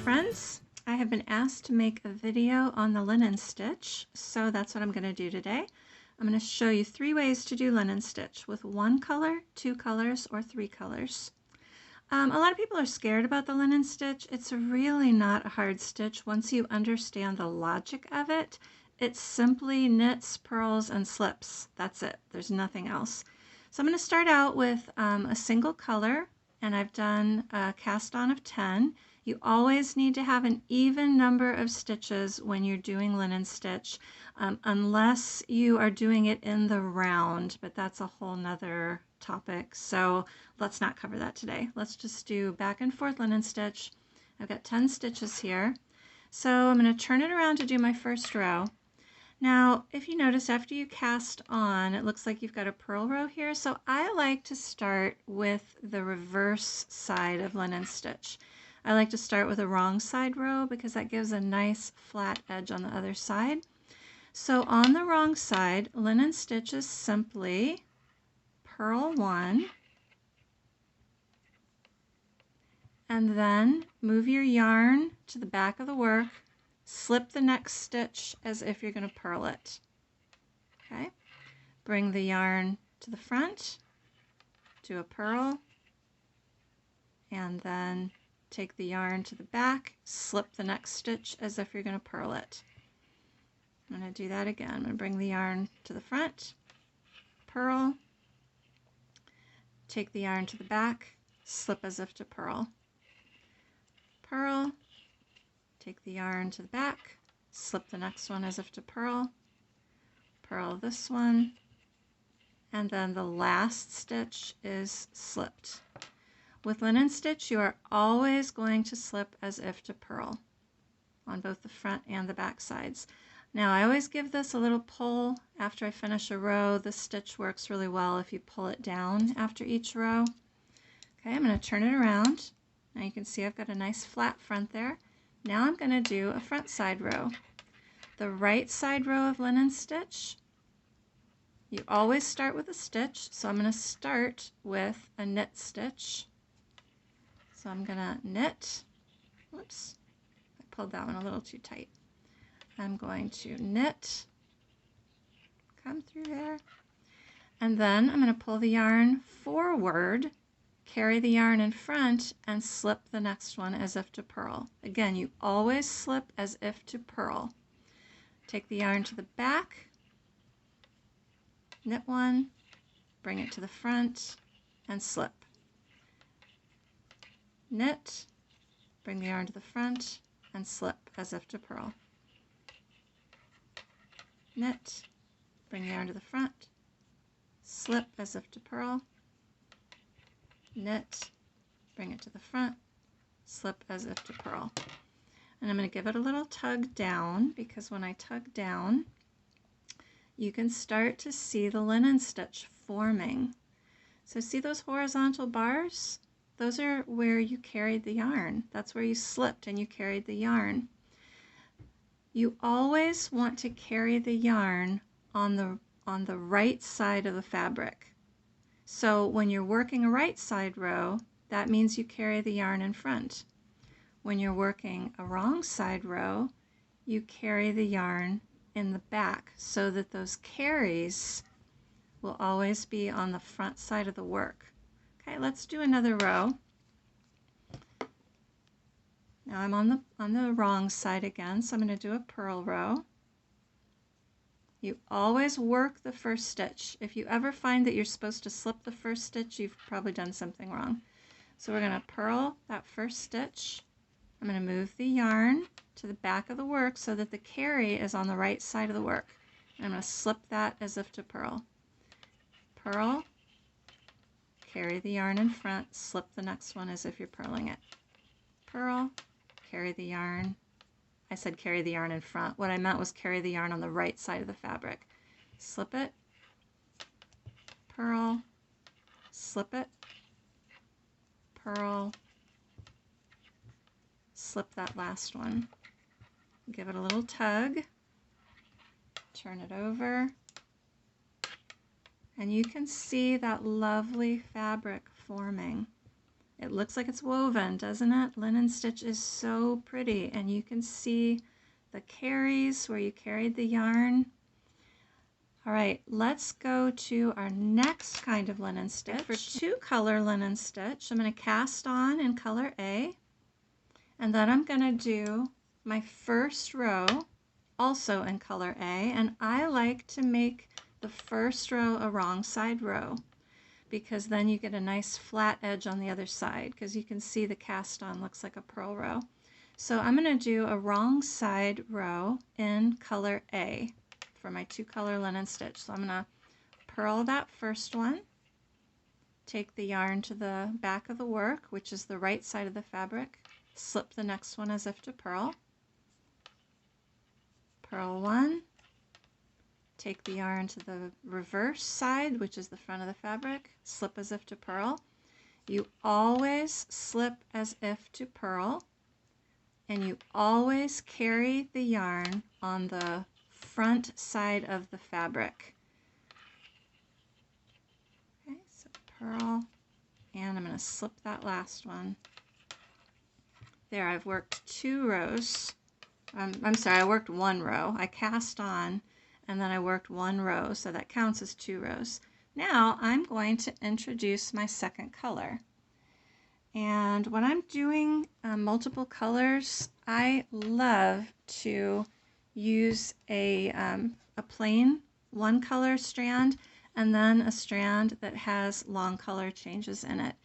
friends, I have been asked to make a video on the linen stitch, so that's what I'm going to do today. I'm going to show you 3 ways to do linen stitch with 1 color, 2 colors, or 3 colors. A lot of people are scared about the linen stitch. It's really not a hard stitch once you understand the logic of it. It simply knits, purls, and slips. That's it. There's nothing else. So I'm going to start out with a single color, and I've done a cast on of 10. You always need to have an even number of stitches when you're doing linen stitch, unless you are doing it in the round, but that's a whole nother topic. So let's not cover that today. Let's just do back and forth linen stitch. I've got 10 stitches here. So I'm going to turn it around to do my first row. Now, if you notice, after you cast on, it looks like you've got a purl row here. So I like to start with the reverse side of linen stitch. I like to start with a wrong side row because that gives a nice flat edge on the other side. So on the wrong side, linen stitch is simply purl 1, and then move your yarn to the back of the work, slip the next stitch as if you're going to purl it. Okay, bring the yarn to the front, do a purl, and then take the yarn to the back, slip the next stitch as if you're going to purl it. I'm going to do that again. I'm going to bring the yarn to the front, purl, take the yarn to the back, slip as if to purl. Purl, take the yarn to the back, slip the next one as if to purl, purl this one, and then the last stitch is slipped. With linen stitch, you are always going to slip as if to purl on both the front and the back sides. Now I always give this a little pull after I finish a row. The stitch works really well if you pull it down after each row. Okay, I'm going to turn it around. Now you can see I've got a nice flat front there. Now I'm going to do a front side row. The right side row of linen stitch, you always start with a stitch, so I'm going to start with a knit stitch. So I'm going to knit, whoops, I pulled that one a little too tight. I'm going to knit, come through there, and then I'm going to pull the yarn forward, carry the yarn in front, and slip the next one as if to purl. Again, you always slip as if to purl. Take the yarn to the back, knit one, bring it to the front, and slip. Knit, bring the yarn to the front, and slip as if to purl. Knit, bring the yarn to the front, slip as if to purl, knit, bring it to the front, slip as if to purl. And I'm going to give it a little tug down, because when I tug down, you can start to see the linen stitch forming. So see those horizontal bars? Those are where you carried the yarn. That's where you slipped and you carried the yarn. You always want to carry the yarn on the right side of the fabric. So when you're working a right side row, that means you carry the yarn in front. When you're working a wrong side row, you carry the yarn in the back, so that those carries will always be on the front side of the work. Okay, let's do another row. Now I'm on the wrong side again, so I'm going to do a purl row. You always work the first stitch. If you ever find that you're supposed to slip the first stitch, you've probably done something wrong. So we're going to purl that first stitch. I'm going to move the yarn to the back of the work so that the carry is on the right side of the work. And I'm going to slip that as if to purl. Purl, carry the yarn in front, slip the next one as if you're purling it. Purl, carry the yarn. I said carry the yarn in front. What I meant was carry the yarn on the right side of the fabric. Slip it, purl, slip it, purl, slip that last one. Give it a little tug, turn it over, and you can see that lovely fabric forming. It looks like it's woven, doesn't it? Linen stitch is so pretty, and you can see the carries where you carried the yarn. All right, let's go to our next kind of linen stitch. For 2-color linen stitch, I'm going to cast on in color A, and then I'm going to do my first row also in color A, and I like to make the first row a wrong side row, because then you get a nice flat edge on the other side, because you can see the cast on looks like a purl row. So I'm going to do a wrong side row in color A for my 2-color linen stitch. So I'm going to purl that first one, take the yarn to the back of the work, which is the right side of the fabric, slip the next one as if to purl, purl one, take the yarn to the reverse side, which is the front of the fabric, slip as if to purl. You always slip as if to purl, and you always carry the yarn on the front side of the fabric. Okay, so purl, and I'm going to slip that last one. There, I've worked 2 rows. I'm sorry, I worked 1 row. I cast on, and then I worked 1 row, so that counts as 2 rows. Now I'm going to introduce my second color. And when I'm doing multiple colors, I love to use a plain 1-color strand and then a strand that has long color changes in it.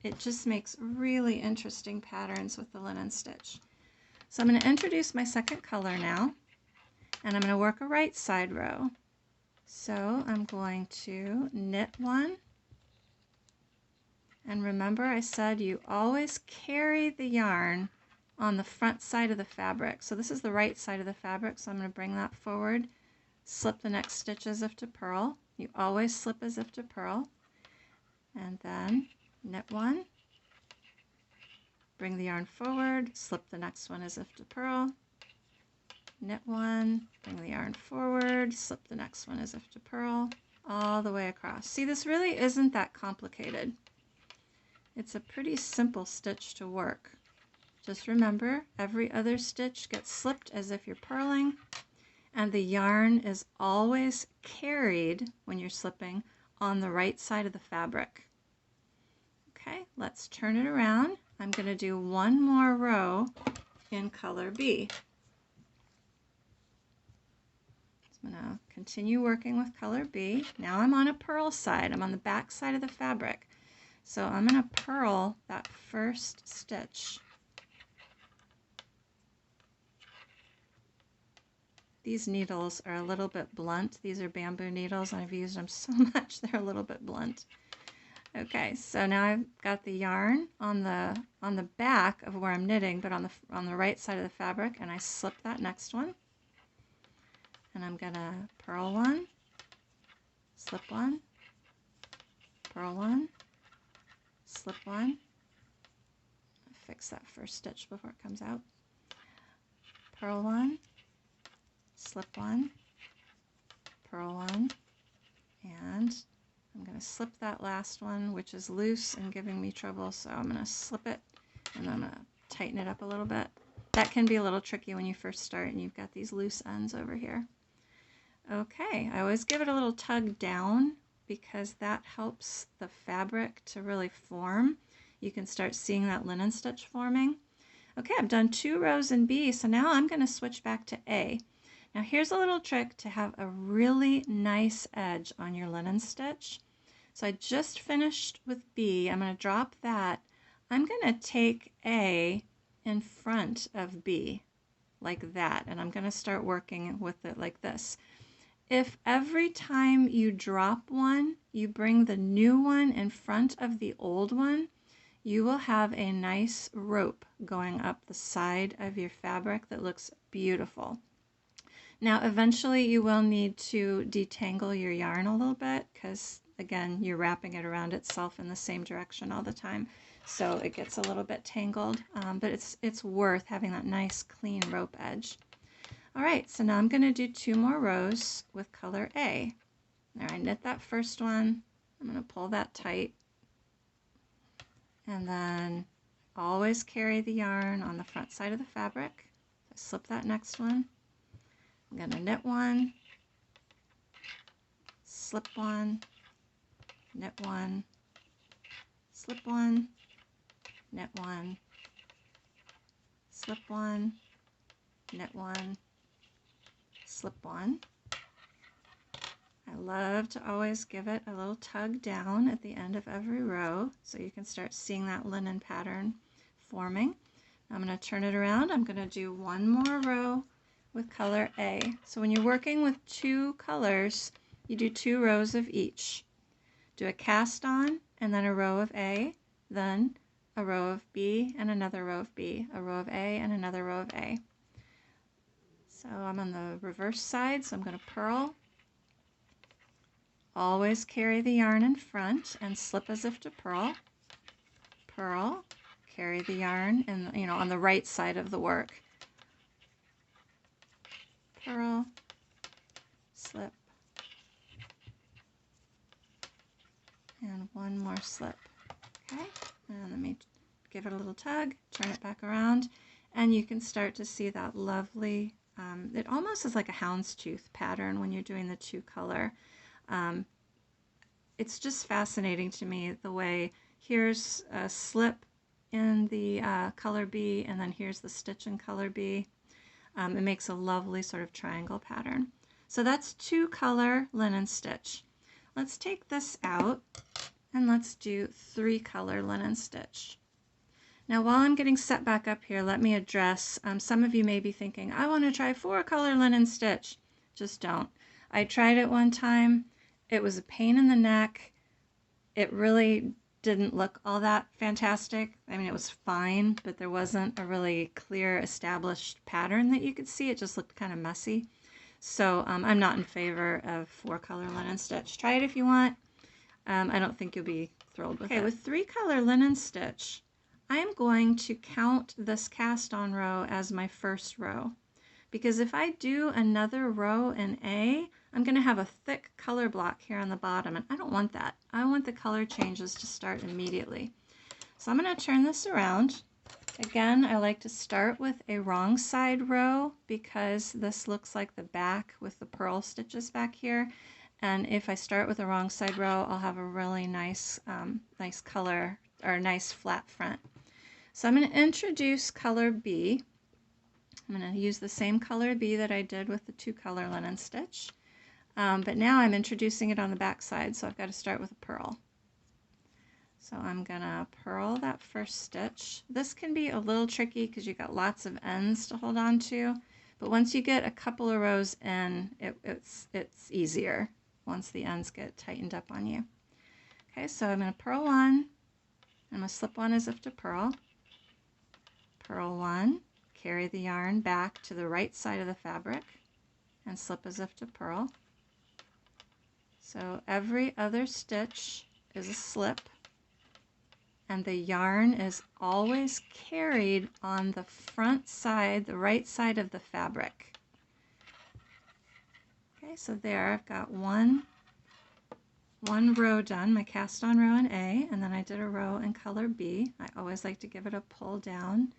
It just makes really interesting patterns with the linen stitch. So I'm going to introduce my second color now, and I'm going to work a right side row. So I'm going to knit 1, and remember I said you always carry the yarn on the front side of the fabric. So this is the right side of the fabric, so I'm going to bring that forward, slip the next stitch as if to purl. You always slip as if to purl, and then knit 1, bring the yarn forward, slip the next one as if to purl, knit 1, bring the yarn forward, slip the next one as if to purl, all the way across. See, this really isn't that complicated. It's a pretty simple stitch to work. Just remember, every other stitch gets slipped as if you're purling, and the yarn is always carried when you're slipping on the right side of the fabric. Okay, let's turn it around. I'm going to do 1 more row in color B. So I'm going to continue working with color B. Now I'm on a purl side. I'm on the back side of the fabric. So I'm going to purl that first stitch. These needles are a little bit blunt. These are bamboo needles, and I've used them so much they're a little bit blunt. Okay, so now I've got the yarn on the back of where I'm knitting, but on the right side of the fabric, and I slip that next one. And I'm gonna purl 1, slip 1, purl 1, slip 1. Fix that first stitch before it comes out. Purl 1, slip 1, purl 1, and I'm going to slip that last one, which is loose and giving me trouble, so I'm going to slip it, and then I'm going to tighten it up a little bit. That can be a little tricky when you first start and you've got these loose ends over here. Okay, I always give it a little tug down because that helps the fabric to really form. You can start seeing that linen stitch forming. Okay, I've done 2 rows in B, so now I'm going to switch back to A. Now here's a little trick to have a really nice edge on your linen stitch. So I just finished with B. I'm going to drop that. I'm going to take A in front of B like that, and I'm going to start working with it like this. If every time you drop one, you bring the new one in front of the old one, you will have a nice rope going up the side of your fabric that looks beautiful. Now eventually you will need to detangle your yarn a little bit because again you're wrapping it around itself in the same direction all the time, so it gets a little bit tangled, but it's worth having that nice clean rope edge. Alright, so now I'm going to do 2 more rows with color A. There, I knit that first one. I'm going to pull that tight. and then always carry the yarn on the front side of the fabric. So slip that next one. I'm going to knit one, slip one, knit one, slip one, knit one, slip one, knit one, slip one. I love to always give it a little tug down at the end of every row so you can start seeing that linen pattern forming. I'm going to turn it around. I'm going to do one more row with color A. So when you're working with two colors, you do 2 rows of each. Do a cast on and then a row of A, then a row of B and another row of B, a row of A and another row of A. So I'm on the reverse side, so I'm going to purl. Always carry the yarn in front and slip as if to purl. Purl, carry the yarn and on the right side of the work. Purl, slip, and one more slip. Okay, and let me give it a little tug, turn it back around, and you can start to see that lovely, it almost is like a houndstooth pattern when you're doing the 2 color. It's just fascinating to me the way here's a slip in the color B, and then here's the stitch in color B. It makes a lovely sort of triangle pattern. So that's 2 color linen stitch. Let's take this out and let's do 3 color linen stitch. Now while I'm getting set back up here, let me address, some of you may be thinking, I want to try 4 color linen stitch. Just don't. I tried it one time. It was a pain in the neck. It really didn't look all that fantastic. I mean, it was fine, but there wasn't a really clear established pattern that you could see. It just looked kind of messy. So I'm not in favor of 4 color linen stitch. Try it if you want. I don't think you'll be thrilled with it. Okay, with 3 color linen stitch, I'm going to count this cast on row as my first row. Because if I do another row in A, I'm going to have a thick color block here on the bottom, and I don't want that. I want the color changes to start immediately. So I'm going to turn this around. Again, I like to start with a wrong side row because this looks like the back with the purl stitches back here. And if I start with a wrong side row, I'll have a really nice, nice color or nice flat front. So I'm going to introduce color B. I'm going to use the same color B that I did with the 2 color linen stitch. But now I'm introducing it on the back side, so I've got to start with a purl. So I'm going to purl that first stitch. This can be a little tricky because you've got lots of ends to hold on to, but once you get a couple of rows in, it's easier once the ends get tightened up on you. Okay, so I'm going to purl 1. I'm going to slip 1 as if to purl. Purl 1, carry the yarn back to the right side of the fabric and slip as if to purl. So every other stitch is a slip, and the yarn is always carried on the front side, the right side of the fabric. Okay, so there I've got one row done, my cast on row in A, and then I did a row in color B. I always like to give it a pull down.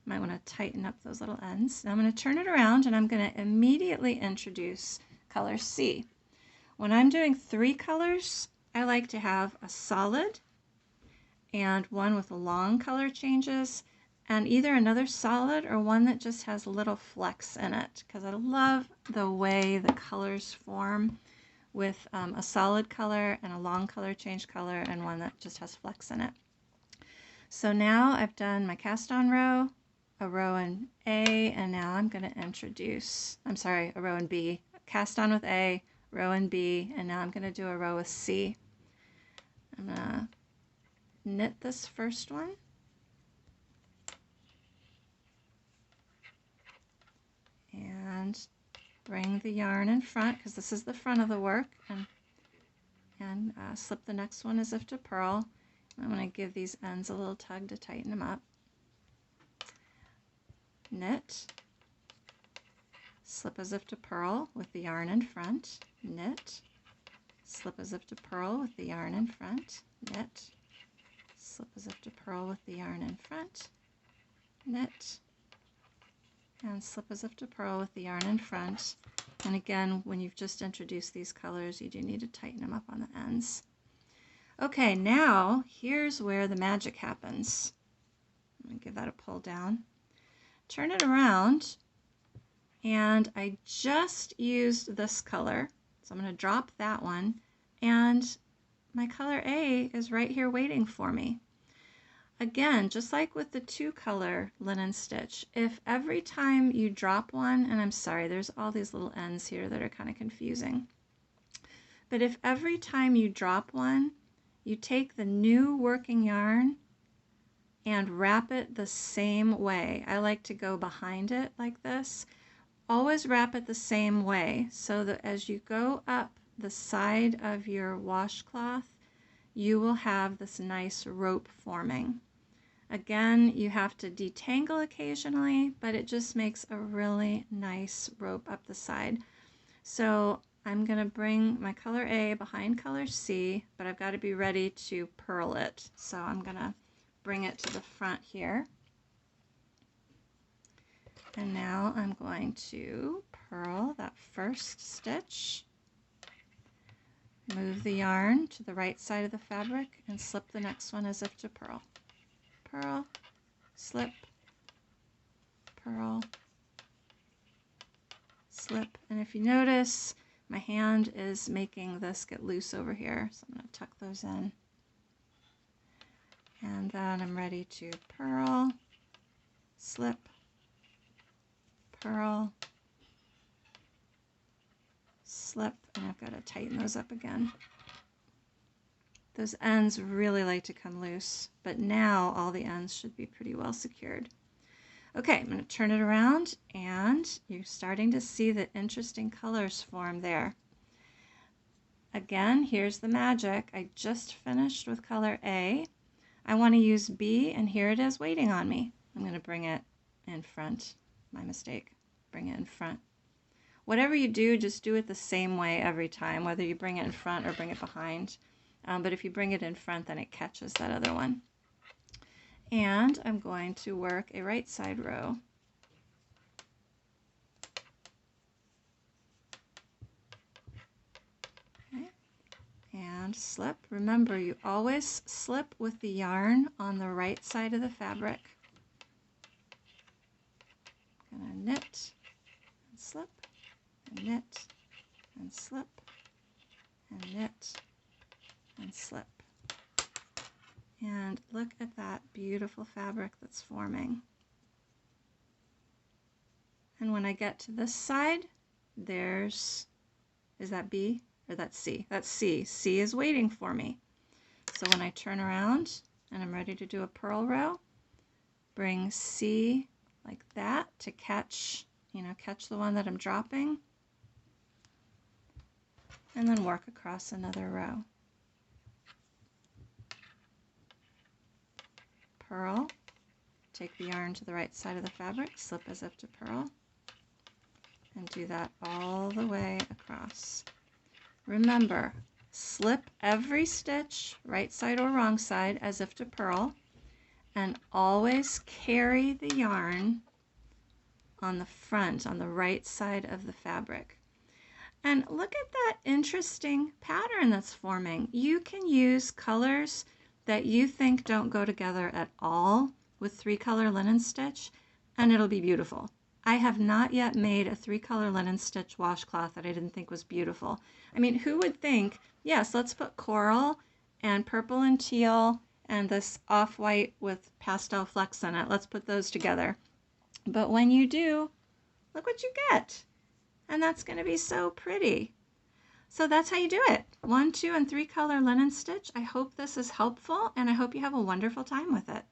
Might want to tighten up those little ends. Now I'm going to turn it around and I'm going to immediately introduce color C. When I'm doing 3 colors, I like to have a solid and one with long color changes, and either another solid or one that just has little flecks in it, because I love the way the colors form with a solid color and a long color change color and one that just has flecks in it. So now I've done my cast on row, a row in A, and now I'm going to introduce, a row in B. Cast on with A, row in B, and now I'm going to do a row with C. I'm going to knit this first one. And bring the yarn in front, because this is the front of the work, and slip the next one as if to purl. I'm going to give these ends a little tug to tighten them up. Knit, slip as if to purl with the yarn in front, knit, slip as if to purl with the yarn in front, knit, slip as if to purl with the yarn in front, knit, and slip as if to purl with the yarn in front. And again, when you've just introduced these colors, you do need to tighten them up on the ends. Okay, now here's where the magic happens. I'm going to give that a pull down. Turn it around, and I just used this color, so I'm going to drop that one, and my color A is right here waiting for me. Again, just like with the 2-color linen stitch, if every time you drop one, and I'm sorry, there's all these little ends here that are kind of confusing, but if every time you drop one, you take the new working yarn and wrap it the same way. I like to go behind it like this. Always wrap it the same way so that as you go up the side of your washcloth, you will have this nice rope forming. Again, you have to detangle occasionally, but it just makes a really nice rope up the side. So I'm going to bring my color A behind color C, but I've got to be ready to purl it. So I'm going to bring it to the front here. And now I'm going to purl that first stitch, move the yarn to the right side of the fabric, and slip the next one as if to purl. Purl, slip, purl, slip. And if you notice, my hand is making this get loose over here, so I'm going to tuck those in. And then I'm ready to purl, slip, purl, slip, and I've got to tighten those up again. Those ends really like to come loose, but now all the ends should be pretty well secured. Okay, I'm going to turn it around, and you're starting to see the interesting colors form there. Again, here's the magic. I just finished with color A. I want to use B, and here it is waiting on me. I'm going to bring it in front. My mistake. Bring it in front. Whatever you do, just do it the same way every time, whether you bring it in front or bring it behind. But if you bring it in front, then it catches that other one. And I'm going to work a right side row. Okay. And slip. Remember, you always slip with the yarn on the right side of the fabric. I'm going to knit and slip, and knit and slip, and knit and slip. And look at that beautiful fabric that's forming. And when I get to this side, is that B or that's C? That's C. C is waiting for me. So when I turn around and I'm ready to do a purl row, bring C like that to catch the one that I'm dropping, and then work across another row. Purl, take the yarn to the right side of the fabric, slip as if to purl, and do that all the way across. Remember, slip every stitch, right side or wrong side, as if to purl, and always carry the yarn on the front, on the right side of the fabric. And look at that interesting pattern that's forming. You can use colors that you think don't go together at all with 3-color linen stitch, and it'll be beautiful. I have not yet made a 3-color linen stitch washcloth that I didn't think was beautiful. I mean, who would think, yes, let's put coral and purple and teal and this off-white with pastel flecks in it. Let's put those together. But when you do, look what you get. And that's going to be so pretty. So that's how you do it. 1, 2, and 3-color linen stitch. I hope this is helpful, and I hope you have a wonderful time with it.